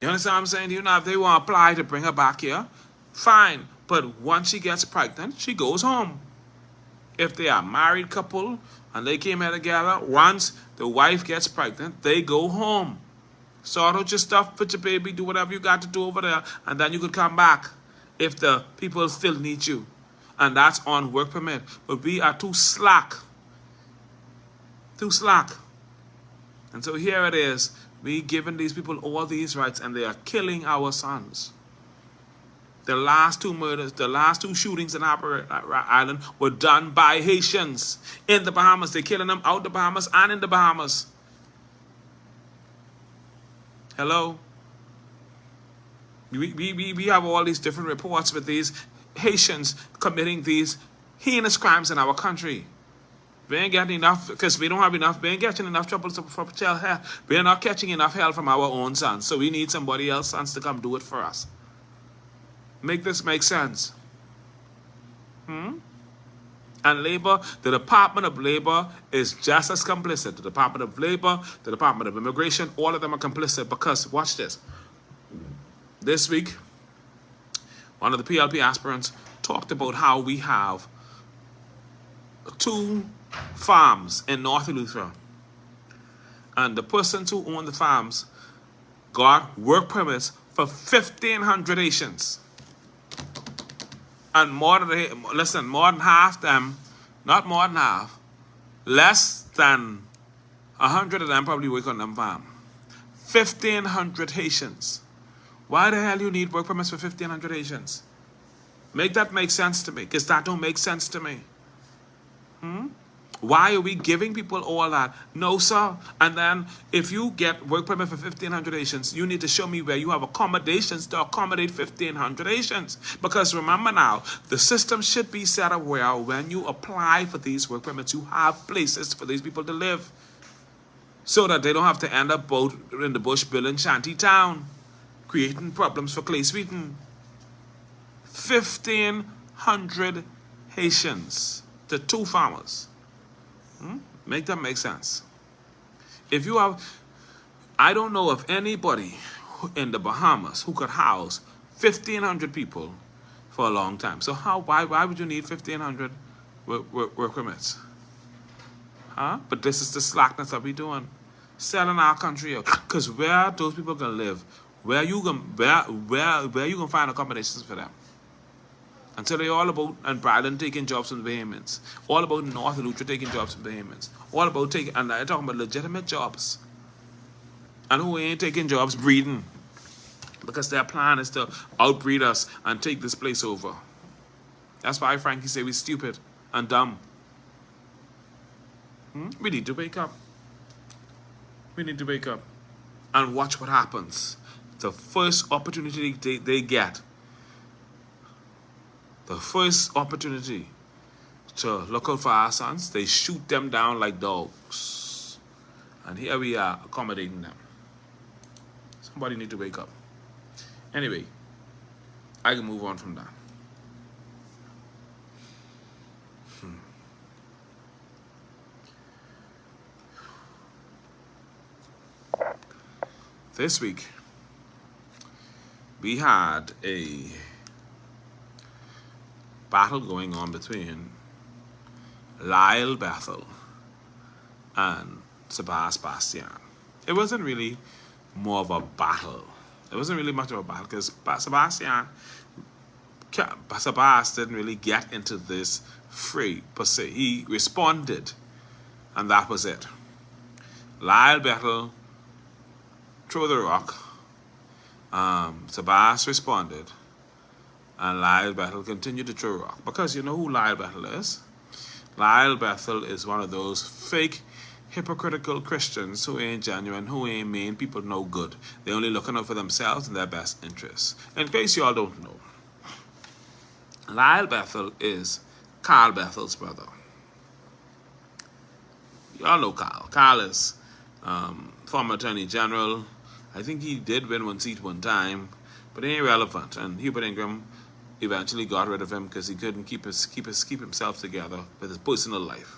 You understand what I'm saying? You know, if they want to apply to bring her back here, fine. But once she gets pregnant, she goes home. If they are a married couple and they came here together, once the wife gets pregnant, they go home. Sort out your stuff, put your baby, do whatever you got to do over there, and then you could come back if the people still need you. And that's on work permit. But we are too slack. Too slack. And so here it is. We giving these people all these rights, and they are killing our sons. The last two murders, the last two shootings in Harper Island were done by Haitians in the Bahamas. They're killing them out the Bahamas and in the Bahamas. Hello? We have all these different reports with these Haitians committing these heinous crimes in our country. We ain't getting enough, because we don't have enough. We ain't getting enough trouble for child hell. We're not catching enough hell from our own sons. So we need somebody else's sons to come do it for us. Make this make sense. And labor, the Department of Labor is just as complicit. The Department of Labor, the Department of Immigration, all of them are complicit because, watch this. This week, one of the PLP aspirants talked about how we have 2 farms in North Eleuthera. And the persons who own the farms got work permits for 1,500 Haitians. And more than half them, not more than half, less than 100 of them probably work on them farm. 1,500 Haitians. Why the hell you need work permits for 1,500 Haitians? Make that make sense to me, because that don't make sense to me. Why are we giving people all that? No, sir. And then if you get work permit for 1,500 Haitians, you need to show me where you have accommodations to accommodate 1,500 Haitians. Because remember now, the system should be set up where when you apply for these work permits, you have places for these people to live. So that they don't have to end up out in the bush building shanty town, creating problems for Clay Sweeten. 1,500 Haitians to 2 farmers. Make that make sense. If you have, I don't know of anybody in the Bahamas who could house 1,500 people for a long time. So why would you need 1,500 work permits? But this is the slackness that we're doing. Selling our country out. Because where those people can live, where you can find accommodations for them. And so they're all about, and Bryland taking jobs from the Bahamians. All about North Eleuthera taking jobs from the Bahamians. All about taking, and they're talking about legitimate jobs. And who ain't taking jobs breeding. Because their plan is to outbreed us and take this place over. That's why Frankie say we're stupid and dumb. We need to wake up. We need to wake up. And watch what happens. The first opportunity they get. The first opportunity to look out for our sons, they shoot them down like dogs. And here we are accommodating them. Somebody need to wake up. Anyway, I can move on from that. This week, we had a battle going on between Lyle Bethel and Sebastian. It wasn't really more of a battle. It wasn't really much of a battle because Sebastian didn't really get into this fray per se. He responded, and that was it. Lyle Bethel threw the rock. Sebastian responded. And Lyle Bethel continued to throw rock. Because you know who Lyle Bethel is? Lyle Bethel is one of those fake, hypocritical Christians who ain't genuine, who ain't mean people no good. They're only looking out for themselves and their best interests. In case y'all don't know, Lyle Bethel is Carl Bethel's brother. Y'all know Carl. Carl is former Attorney General. I think he did win one seat one time, but he ain't relevant. And Hubert Ingram eventually got rid of him because he couldn't keep himself together with his personal life.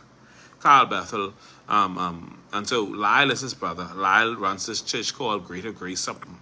Carl Bethel, and so Lyle is his brother. Lyle runs this church called Greater Grace something.